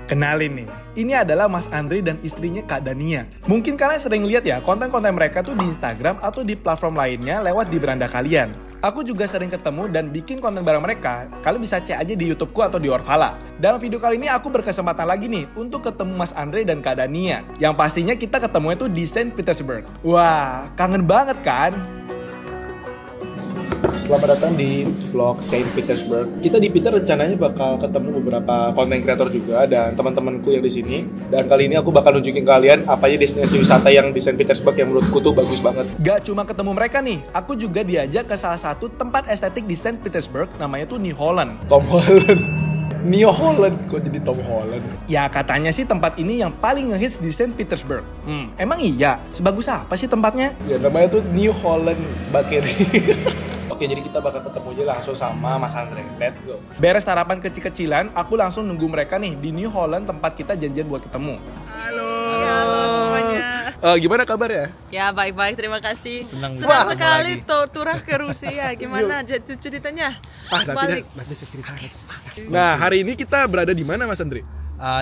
Kenalin nih, ini adalah Mas Andre dan istrinya Kak Dania. Mungkin kalian sering lihat ya konten-konten mereka tuh di Instagram atau di platform lainnya lewat di beranda kalian. Aku juga sering ketemu dan bikin konten bareng mereka. Kalian bisa cek aja di YouTubeku atau di Orvala. Dalam video kali ini aku berkesempatan lagi nih untuk ketemu Mas Andre dan Kak Dania. Yang pastinya kita ketemunya tuh di Saint Petersburg. Wah, kangen banget kan? Selamat datang di vlog Saint Petersburg. Kita di Peter rencananya bakal ketemu beberapa content creator juga dan teman-temanku yang di sini. Dan kali ini aku bakal nunjukin ke kalian apa aja destinasi wisata yang di Saint Petersburg yang menurutku tuh bagus banget. Gak cuma ketemu mereka nih, aku juga diajak ke salah satu tempat estetik di Saint Petersburg, namanya tuh New Holland. Tom Holland. New Holland, kok jadi Tom Holland? Ya katanya sih tempat ini yang paling ngehits di Saint Petersburg. Emang iya? Sebagus apa sih tempatnya? Ya namanya tuh New Holland Bakery. Oke, jadi kita bakal ketemu aja langsung sama Mas Andre. Let's go. Beres sarapan kecil-kecilan, aku langsung nunggu mereka nih di New Holland tempat kita janjian buat ketemu. Halo semuanya. Gimana kabar ya? Ya baik-baik, terima kasih. Senang sekali turah ke Rusia. Gimana ceritanya? Nanti saya ceritain. Nah, hari ini kita berada di mana Mas Andre?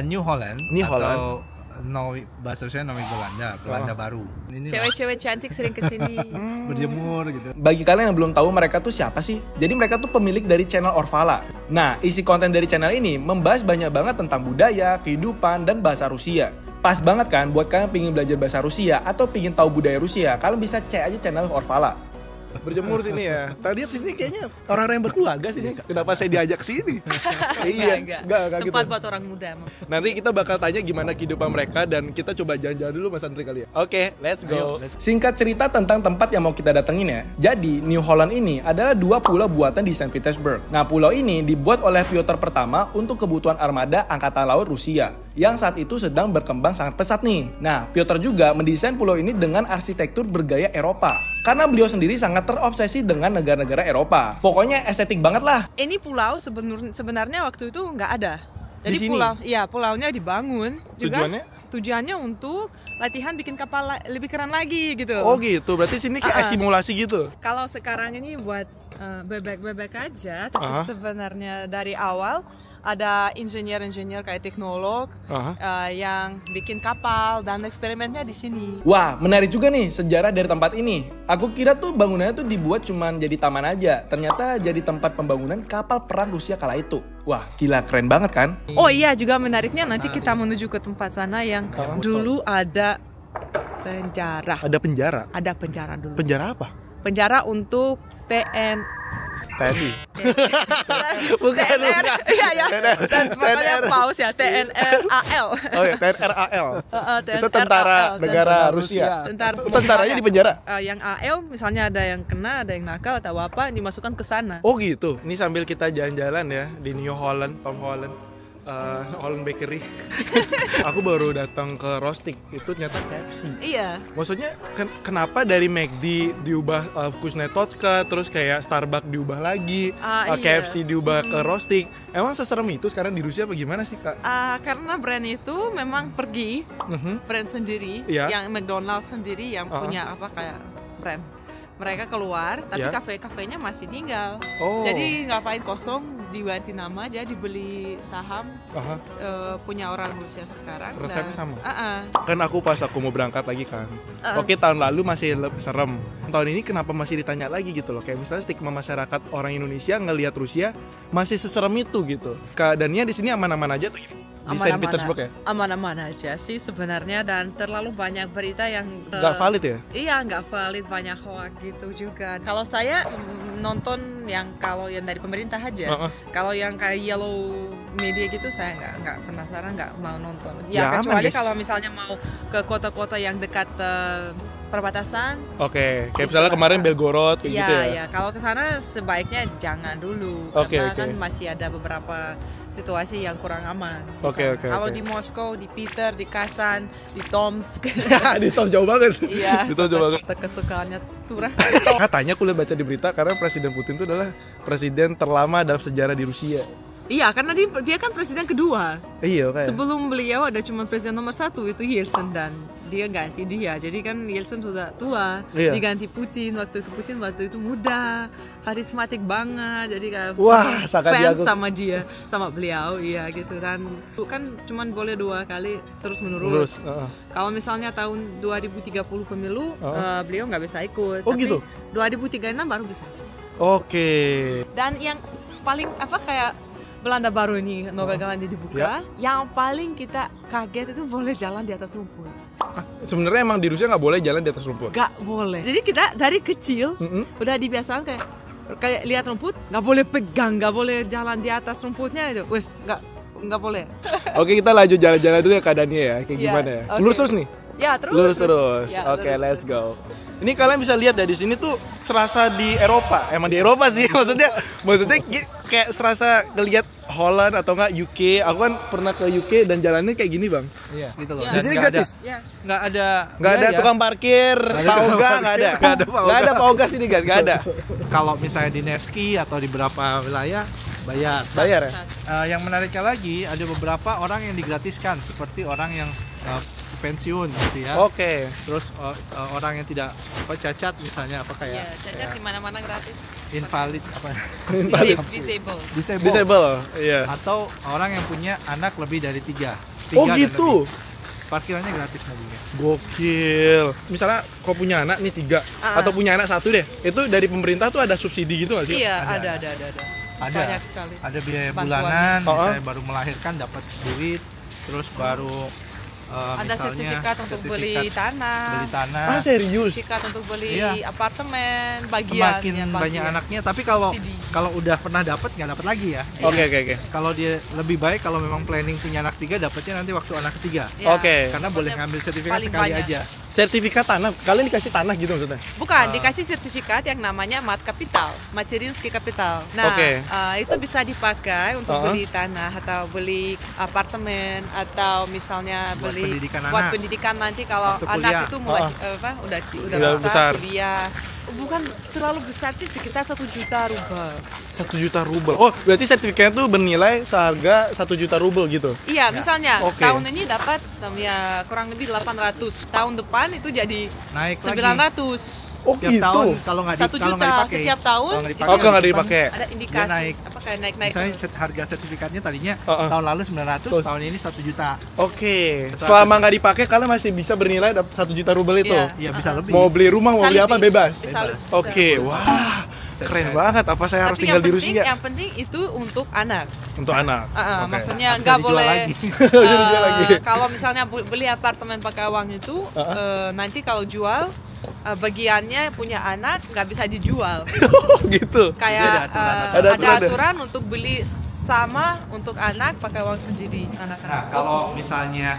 New Holland. New Holland. Atau bahasa saya Novi Belanda baru. Ini cewek-cewek cantik sering kesini. berjemur gitu. Bagi kalian yang belum tahu mereka tuh siapa sih? Jadi mereka tuh pemilik dari channel Orvala. Nah, isi konten dari channel ini membahas banyak banget tentang budaya, kehidupan, dan bahasa Rusia. Pas banget kan buat kalian yang pengen belajar bahasa Rusia atau pengen tahu budaya Rusia, kalian bisa cek aja channel Orvala. Berjemur sini ya. Tadi sini kayaknya orang-orang yang berkeluarga sini. Kenapa saya diajak sini? Iya, enggak gitu. Tempat buat orang muda. Nanti kita bakal tanya gimana kehidupan mereka dan kita coba jalan-jalan dulu Mas Andre kali ya. Oke, let's go. Singkat cerita tentang tempat yang mau kita datengin ya. Jadi, New Holland ini adalah 2 pulau buatan di Saint Petersburg. Nah, pulau ini dibuat oleh Piotr pertama untuk kebutuhan armada Angkatan Laut Rusia yang saat itu sedang berkembang sangat pesat nih. Nah, Piotr juga mendesain pulau ini dengan arsitektur bergaya Eropa. Karena beliau sendiri sangat terobsesi dengan negara-negara Eropa. Pokoknya estetik banget lah. Ini pulau sebenarnya waktu itu nggak ada. Jadi di sini? Pulaunya dibangun juga. Tujuannya untuk latihan bikin kapal lebih keren lagi gitu. Oh gitu, berarti sini kayak simulasi gitu. Kalau sekarang ini buat bebek-bebek aja, tapi sebenarnya dari awal ada insinyur kayak teknolog yang bikin kapal dan eksperimennya di sini. Wah, menarik juga nih sejarah dari tempat ini. Aku kira tuh bangunannya tuh dibuat cuman jadi taman aja. Ternyata jadi tempat pembangunan kapal perang Rusia kala itu. Wah, gila keren banget kan? Oh iya, juga menariknya nanti kita menuju ke tempat sana yang dulu ada penjara. Ada penjara? Ada penjara dulu. Penjara apa? Penjara untuk TNI. Bukan. Iya. Dan makanya paus ya, TNRAL. Oh ya, TNRAL. Itu tentara negara Rusia. Tentaranya di penjara. Yang AL misalnya ada yang kena, ada yang nakal atau apa dimasukkan ke sana. Oh gitu. Ini sambil kita jalan-jalan ya di New Holland, Tom Holland. Holland Bakery. Aku baru datang ke Roastic, itu ternyata KFC. Iya. Maksudnya kenapa dari McD diubah Kuznetsovka, terus kayak Starbucks diubah lagi, KFC diubah ke Roastic. Emang seserem itu sekarang di Rusia apa gimana sih Kak? Karena brand itu memang pergi, brand sendiri, yang McDonald's sendiri yang punya apa kayak brand. Mereka keluar, tapi kafe-kafenya masih tinggal. Jadi ngapain kosong, diganti nama aja, dibeli saham punya orang Rusia sekarang. Resepnya sama? Kan pas aku mau berangkat lagi kan. Oke, tahun lalu masih serem. Tahun ini kenapa masih ditanya lagi gitu loh. Kayak misalnya stigma masyarakat orang Indonesia ngelihat Rusia masih seserem itu gitu. Kak Dania di sini aman-aman aja tuh gitu? Di Saint Petersburg ya? Aman-aman aja sih sebenarnya, dan terlalu banyak berita yang nggak valid ya? Iya, nggak valid, banyak hoax gitu juga. Kalau saya nonton yang kalau yang dari pemerintah aja, kalau yang kayak yellow media gitu saya nggak penasaran, nggak mau nonton. Ya kecuali kalau misalnya mau ke kota-kota yang dekat perbatasan. Oke, kayak misalnya kemarin Belgorod gitu ya? Iya, kalau ke sana sebaiknya jangan dulu, karena kan masih ada beberapa situasi yang kurang aman. Kalau di Moskow, di Peter, di Kazan, di Tomsk. Di Tomsk jauh banget. Iya. Di Tomsk jauh banget. Kesukaannya turah. Katanya aku lihat baca di berita karena Presiden Putin itu adalah presiden terlama dalam sejarah di Rusia. Iya, karena dia kan presiden kedua. Iya, Sebelum beliau ada cuma presiden nomor 1 itu Yeltsin, dan dia ganti dia. Jadi kan Yeltsin sudah tua, Iya. diganti Putin. Putin waktu itu muda, karismatik banget. Jadi kayak Wah, sangat fans jago. sama dia, sama beliau, iya gitu. Dan kan cuman boleh 2 kali terus menerus. Kalau misalnya tahun 2030 pemilu, beliau nggak bisa ikut. Oh, tapi gitu? 2036 baru bisa. Oke. Dan yang paling kayak Belanda baru ini Nobel Galandi dibuka, yang paling kita kaget itu boleh jalan di atas rumput. Sebenarnya emang di Rusia nggak boleh jalan di atas rumput. Gak boleh. Jadi kita dari kecil udah dibiasakan kayak lihat rumput nggak boleh pegang, nggak boleh jalan di atas rumputnya itu. Wes nggak boleh. Oke, kita lanjut jalan-jalan dulu ya keadaannya ya. Kayak Iya, gimana ya? oke. Lurus terus nih. Ya terus. Lurus terus. Ya, Oke, lurus let's terus. go. Ini kalian bisa lihat ya di sini tuh serasa di Eropa. Emang di Eropa sih maksudnya kayak serasa ngelihat Holland atau enggak UK. Aku kan pernah ke UK dan jalannya kayak gini, Bang. Iya, gitu loh. Iya. Di sini Nggak gratis. Ya. Nggak ada Nggak ada biaya. tukang parkir, Pak Oga nggak ada. Nggak ada Pak Oga sini, guys, nggak ada. Kalau misalnya di Nevsky atau di beberapa wilayah bayar. Bayar ya? Yang menariknya lagi ada beberapa orang yang digratiskan seperti orang yang pensiun gitu ya. Oke. Terus orang yang tidak cacat misalnya apa Ya, kayak cacat di mana-mana gratis. invalid apa Disable. Disable. Iya. atau orang yang punya anak lebih dari 3. Oh gitu. Parkirannya gratis mobilnya. Gokil. Misalnya kau punya anak nih 3 atau punya anak 1 deh. Itu dari pemerintah tuh ada subsidi gitu nggak sih? Iya, Ada. ada. Ada. Banyak sekali. Ada biaya Bantuan. bulanan, Oh, misalnya baru melahirkan dapat duit, terus baru Ada misalnya sertifikat untuk beli tanah. beli tanah. Ah, serius? Sertifikat untuk beli Iya. apartemen, bagian. Semakin ya, banyak bagian. anaknya, tapi kalau Subsidi. udah pernah dapat nggak dapat lagi ya. Oke. Kalau dia lebih baik kalau memang planning punya anak 3 dapatnya nanti waktu anak ketiga. Ya. Oke. Karena boleh ngambil sertifikat Paling sekali banyak. aja. Sertifikat tanah. Kalian dikasih tanah gitu maksudnya? Bukan, dikasih sertifikat yang namanya Mat Kapital, Materinsky Kapital. Nah, Oke. Itu bisa dipakai untuk beli tanah atau beli apartemen atau misalnya Buat beli pendidikan buat anak. pendidikan nanti kalau Waktu anak kuliah. itu mulai udah Udah besar. besar kuliah. Bukan terlalu besar sih, sekitar 1 juta rubel. 1 juta rubel. Oh, berarti sertifikatnya tuh bernilai seharga 1 juta rubel gitu. Iya, misalnya Oke. tahun ini dapat ya kurang lebih 800. Tahun depan itu jadi Naik lagi. 900. Oh, Tiap gitu. tahun kalau nggak 1 juta dipakai. setiap tahun. Kalau nggak itu dipakai, Oh, kalau nggak ada- dipakai. Ada indikasi naik. apa kayak naik-naik. Misalnya harga sertifikatnya tadinya Uh-uh. tahun lalu 900, Terus. tahun ini 1 juta. Oke. Selama nggak dipakai kalian masih bisa bernilai 1 juta rubel itu. Iya. Iya, bisa lebih. Mau beli rumah, mau Bisa beli apa lebih. bebas. Bisa lebih. Oke, wah. Keren banget. Apa saya harus Tapi tinggal di yang penting, Rusia? yang penting itu untuk anak. Untuk anak. Oke. Maksudnya Bisa nggak dijual boleh. lagi. Bisa dijual lagi. Kalau misalnya beli apartemen pakai uang itu, nanti kalau jual bagiannya punya anak nggak bisa dijual. Oh, gitu. Kayak Ada ada aturan. aturan untuk beli sama untuk anak pakai uang sendiri Nah, anak-anak. kalau misalnya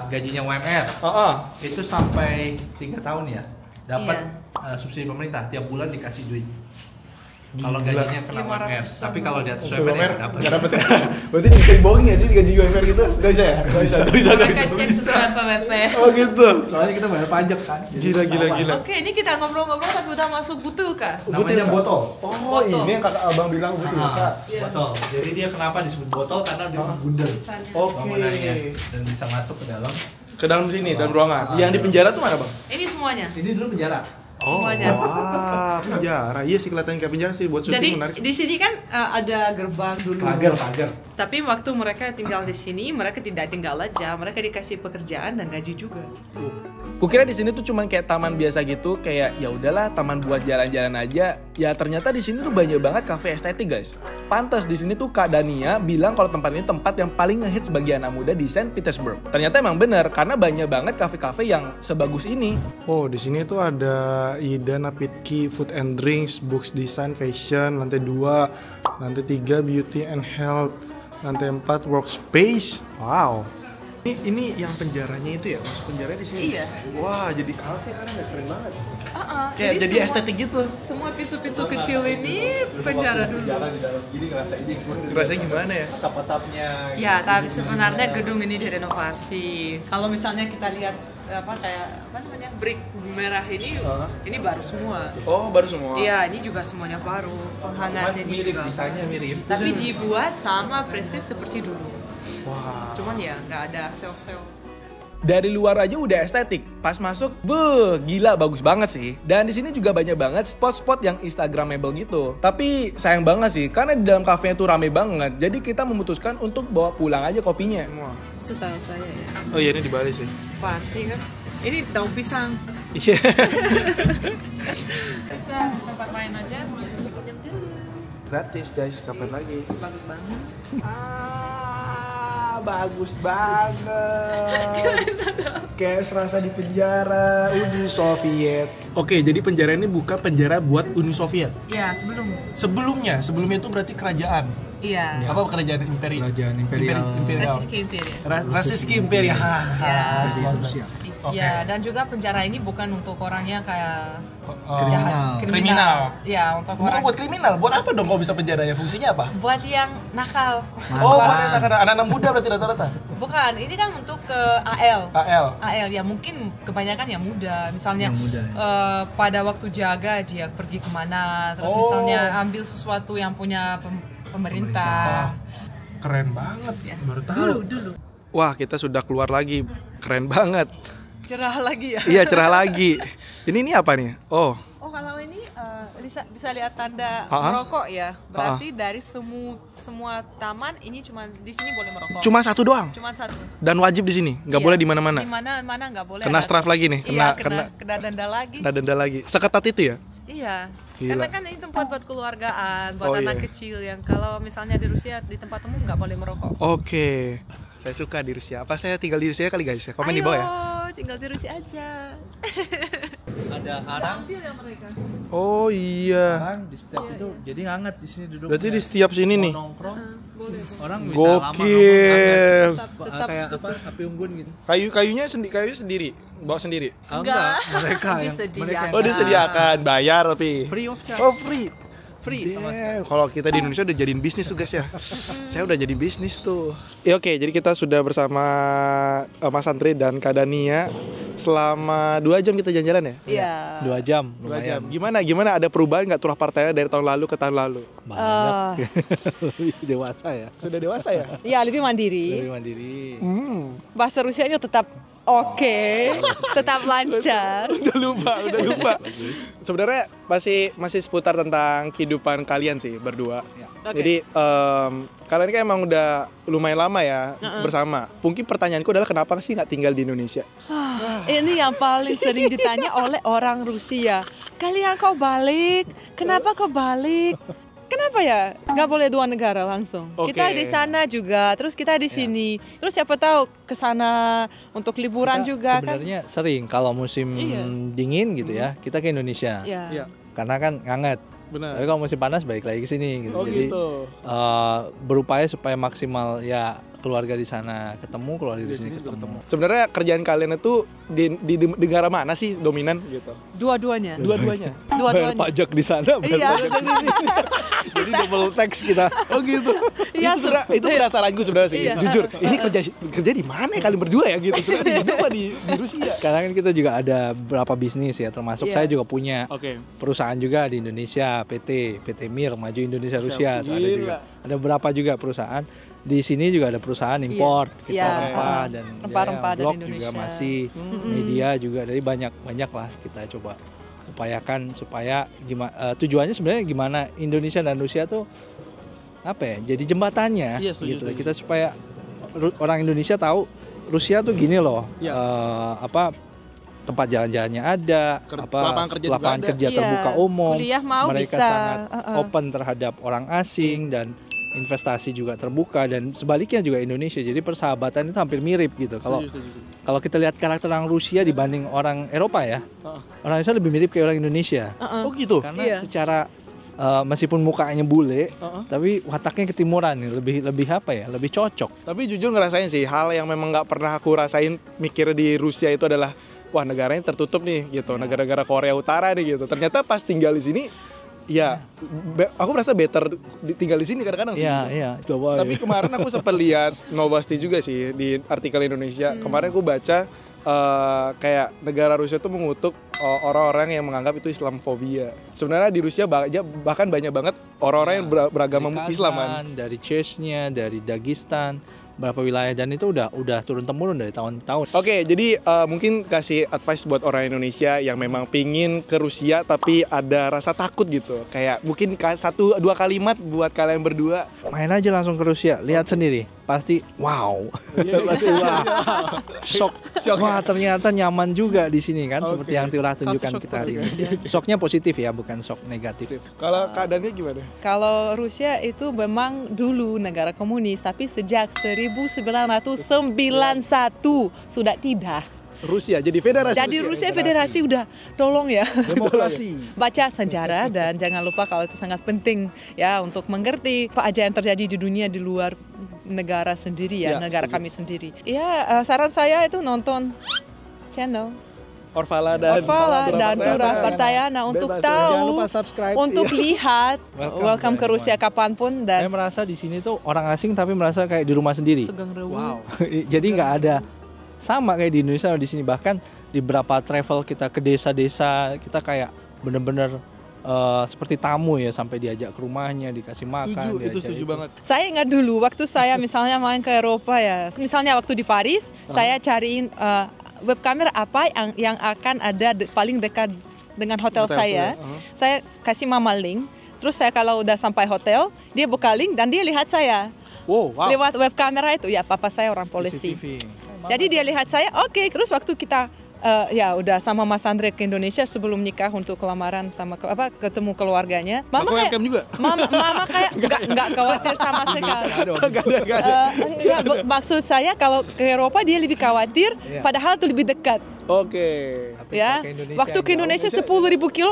gajinya UMR Heeh. itu sampai 3 tahun ya, dapat Iya. subsidi pemerintah tiap bulan dikasih duit. Kalau Gila. gajinya kena 500 UMR, tapi kalau di atas UMR UMR ya nggak dapat. nggak dapat ya? Berarti bisa dibohongin nggak sih gaji UMR gitu? Nggak bisa ya? Nggak bisa. Mereka cek sesuai PWP. Oh gitu. Soalnya kita bayar pajak kan. Jadi Gila. ketahuan. Oke, ini kita ngobrol-ngobrol tapi udah masuk butuh kah? Namanya Kak? botol. Oh, Botol. ini yang kakak abang bilang betul Ah, kak. Iya. botol. Jadi dia kenapa disebut botol karena dia bundel Misalnya. Oke. bangunannya dan bisa masuk ke dalam. Ke dalam sini, dalam ruangan. Yang di penjara tuh mana bang? Ini semuanya. Ini dulu penjara. Semuanya. Wah, penjara. Iya sih kelihatan kayak penjara sih buat Jadi syuting menarik. di sini kan ada gerbang dulu. Pagar. Tapi waktu mereka tinggal di sini, mereka tidak tinggal aja, mereka dikasih pekerjaan dan gaji juga. Kukira di sini tuh cuman kayak taman biasa gitu, kayak ya udahlah taman buat jalan-jalan aja. Ya ternyata di sini tuh banyak banget kafe estetik guys. Pantas di sini tuh Kak Dania bilang kalau tempat ini tempat yang paling ngehits bagi anak muda di Saint Petersburg. Ternyata emang bener karena banyak banget kafe-kafe yang sebagus ini. Oh di sini tuh ada Ida Napitki Food and Drinks, Books Design Fashion, lantai 2, lantai 3 Beauty and Health, lantai 4 Workspace. Wow. Ini yang penjaranya itu ya, masuk penjara di sini. Iya. Wah, jadi kafe kan keren banget. Kayak Jadi estetik gitu. Semua pintu-pintu kecil ini penjara dulu. Jalan di dalam gini ngerasainnya gimana? Rasanya gimana ya? Atap-atapnya. Ya, tapi sebenarnya gedung ini direnovasi. Kalau misalnya kita lihat apa namanya brick merah ini baru semua. Oh, baru semua. Iya, ini juga semuanya baru. Penghangat ini Mirip, juga. desainnya mirip. Tapi dibuat sama persis seperti dulu. Wah. Cuman ya nggak ada sel-sel. Dari luar aja udah estetik, pas masuk, gila bagus banget sih. Dan di sini juga banyak banget spot-spot yang instagramable gitu. Tapi sayang banget sih, karena di dalam kafenya tuh rame banget. Jadi kita memutuskan untuk bawa pulang aja kopinya. Setahu saya ya. Oh iya, ini di Bali sih. Pasti kan. Ini daun pisang. Iya. Bisa tempat main aja. Gratis guys, kapan lagi? Bagus banget. Bagus banget. Kayak serasa di penjara Uni Soviet. Oke, jadi penjara ini bukan penjara buat Uni Soviet. Iya, Sebelumnya itu berarti kerajaan. Iya. Apa kerajaan imperi? Kerajaan imperial. Rasiski Imperial. Rasiski Imperial. Rusia. Oke. Ya, dan juga penjara ini bukan untuk orangnya kayak kriminal. Ya, untuk Bukan orang buat kriminal. Buat apa dong kalau bisa penjaranya? Fungsinya apa? buat yang nakal. Oh, buat anak-anak muda berarti rata-rata. Bukan, ini kan untuk AL. AL. Ya mungkin kebanyakan yang muda. Misalnya Yang muda, pada waktu jaga dia pergi kemana, terus misalnya ambil sesuatu yang punya pemerintah. Keren banget ya. Baru tahu. Dulu. Wah, kita sudah keluar lagi. Keren banget. Cerah lagi ya. Iya, cerah lagi. Ini apa nih? Oh, kalau ini bisa lihat tanda Ha-ha. merokok ya. Berarti dari semua taman ini cuma di sini boleh merokok. cuma satu doang. Cuma satu. Dan wajib di sini, nggak Iya. boleh di mana-mana. Di mana nggak boleh. Kena ada- straf lagi nih, Iya, kena kena denda lagi. denda lagi. Seketat itu ya? Iya. Gila. Karena kan ini tempat buat keluargaan, buat Oh, anak iya. kecil yang kalau misalnya di Rusia di tempat umum nggak boleh merokok. Oke. Saya suka di Rusia. Apa saya tinggal di Rusia kali guys? Komen di bawah ya. Tinggal di Rusia aja. Ada arang. Ambil ya mereka. Oh iya. Arang di setiap itu jadi hangat di sini duduk. Berarti di setiap sini Mau nih. nongkrong, Boleh. orang bisa lama nongkrong Gokil. Tetap kayak tutup. apa? Api unggun gitu. Kayu sendiri, bawa sendiri. Enggak, mereka yang Disediakan. mereka yang Oh, disediakan, bayar tapi. free of charge. Oh, free. Free sama Damn, kalau kita di Indonesia udah jadiin bisnis tuh guys ya. Saya udah jadi bisnis tuh. Ya oke, jadi kita sudah bersama Mas Andri dan Kak Dania selama 2 jam kita jalan-jalan ya? Iya. 2 jam 2 lumayan. jam. Gimana ada perubahan nggak turah partainya dari tahun lalu ke tahun lalu? Banyak. Lebih dewasa ya. Sudah dewasa ya? Ya, lebih mandiri. Lebih mandiri. Bahasa Rusianya tetap oke, tetap lancar. Udah lupa. Sebenarnya masih seputar tentang kehidupan kalian sih berdua. Oke. Jadi kalian kan emang udah lumayan lama ya bersama. Mungkin pertanyaanku adalah kenapa sih nggak tinggal di Indonesia? Ini yang paling sering ditanya oleh orang Rusia. Kalian kok balik? Kenapa kok balik? Kenapa ya? Nggak boleh 2 negara langsung. Oke. Kita di sana juga, terus kita di sini. Terus siapa tahu ke sana untuk liburan Kita juga kan? sebenarnya sering kalau musim Iya. dingin gitu ya, kita ke Indonesia. Iya. Karena kan hangat. Benar. Tapi kalau musim panas balik lagi ke sini gitu. Oh Jadi gitu. berupaya supaya maksimal ya keluarga di sana ketemu, keluarga di sini ketemu. Sebenarnya kerjaan kalian itu di negara mana sih dominan gitu? Dua-duanya. Dua-duanya. Bayar Dua-duanya. pajak di sana, bayar Iya. pajak di sini. Jadi double tax kita. Oh gitu. Iya, itu penasaranku sebenarnya sih. Iya. Jujur, ini kerja di mana ya kalian berdua ya gitu? Sebenarnya di Indo apa di Rusia? Karena kan kita juga ada beberapa bisnis ya, termasuk Iya. saya juga punya Oke. perusahaan juga di Indonesia, PT MIR Maju Indonesia Rusia, tuh ada Gila. juga. Ada beberapa juga perusahaan. Di sini juga ada perusahaan import, kita Iya. rempah dan Rempah-rempah dari blog juga Indonesia. masih, media juga dari banyak lah kita coba upayakan supaya tujuannya sebenarnya gimana Indonesia dan Rusia tuh apa ya? Jadi jembatannya Iya, setuju, gitu. setuju. Kita supaya orang Indonesia tahu Rusia tuh gini loh. Iya. Tempat jalan-jalannya ada, lapangan kerja juga lapangan ada. kerja Iya, terbuka umum, kuliah mau mereka bisa. sangat open terhadap orang asing dan investasi juga terbuka dan sebaliknya juga Indonesia. Jadi persahabatan itu hampir mirip gitu. Kalau kita lihat karakter orang Rusia dibanding orang Eropa ya, orang Indonesia lebih mirip kayak orang Indonesia. Oh gitu. Karena Iya. secara meskipun mukanya bule, tapi wataknya ketimuran nih, lebih apa ya? Lebih cocok. Tapi jujur ngerasain sih hal yang memang nggak pernah aku rasain mikir di Rusia itu adalah wah negaranya tertutup nih gitu, negara-negara Korea Utara nih gitu. Ternyata pas tinggal di sini, ya aku merasa better tinggal di sini kadang-kadang sih. Iya. Coba. Tapi kemarin aku sempat lihat Novosti juga sih di artikel Indonesia. Kemarin aku baca kayak negara Rusia itu mengutuk orang-orang yang menganggap itu Islamofobia. Sebenarnya di Rusia bahkan banyak banget orang-orang yang beragama Islam kan. Dari Chechnya, dari Dagestan, beberapa wilayah, dan itu udah turun temurun dari tahun-tahun. Oke, jadi mungkin kasih advice buat orang Indonesia yang memang pingin ke Rusia tapi ada rasa takut gitu. Kayak mungkin 1-2 kalimat buat kalian berdua. Main aja langsung ke Rusia, lihat sendiri. Pasti wow. Pasti wow. Shock. Wah, ternyata nyaman juga di sini kan, seperti yang Tiura tunjukkan kita hari ini. Shocknya positif ya, bukan shock negatif. Kalau keadaannya gimana? Kalau Rusia itu memang dulu negara komunis, tapi sejak 1991 sudah tidak. Rusia jadi federasi. Jadi Rusia federasi udah, tolong ya. Demokrasi. Baca sejarah dan jangan lupa kalau itu sangat penting ya untuk mengerti apa aja yang terjadi di dunia di luar negara sendiri ya, negara kami sendiri. Ya, saran saya itu nonton channel Orvala dan Tura Partayana untuk tahu, jangan lupa subscribe, untuk lihat. Welcome ke Rusia kapanpun. Dan saya merasa di sini tuh orang asing tapi merasa kayak di rumah sendiri. Wow. Jadi nggak ada sama kayak di Indonesia di sini, bahkan di beberapa travel kita ke desa-desa kita kayak bener-bener seperti tamu ya, sampai diajak ke rumahnya, dikasih makan. Itu setuju banget. Saya ingat dulu waktu saya misalnya main ke Eropa ya, misalnya waktu di Paris, saya cariin web kamera apa yang akan ada paling dekat dengan hotel saya. Saya kasih mama link, terus saya kalau udah sampai hotel, dia buka link dan dia lihat saya. Wow. Lewat web kamera itu, ya papa saya orang polisi. Jadi dia lihat saya, oke. Terus waktu kita ya udah sama Mas Andre ke Indonesia sebelum nikah untuk kelamaran sama ketemu keluarganya. Mama kayak juga. Mama kayak nggak khawatir sama sekali. Maksud saya kalau ke Eropa dia lebih khawatir, padahal itu lebih dekat. Oke. Ya, waktu ke Indonesia 10.000 kilo,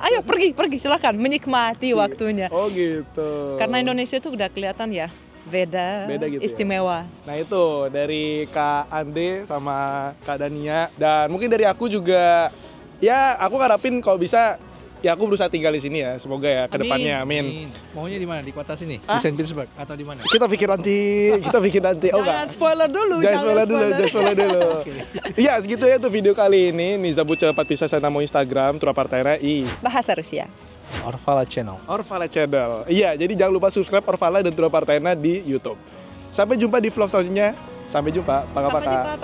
ayo pergi silakan menikmati waktunya. Oh gitu. Karena Indonesia itu udah kelihatan ya. Beda gitu, istimewa. Ya? Nah itu dari Kak Ande sama Kak Dania, dan mungkin dari aku juga, ya aku ngarapin kalau bisa ya aku berusaha tinggal di sini ya, semoga ya kedepannya, amin. Maunya di mana? Di kota sini? Di Saint Petersburg atau di mana? Kita pikir nanti. Oh, jangan spoiler dulu. Jangan spoiler dulu. Iya, segitu ya tuh video kali ini. Niza Bucel 4 Pisah saya namo Instagram Tura Partayana bahasa Rusia. Orvala Channel. Iya, jadi jangan lupa subscribe Orvala dan Tura Partayana di YouTube. Sampai jumpa di vlog selanjutnya. Sampai jumpa. Paka-paka.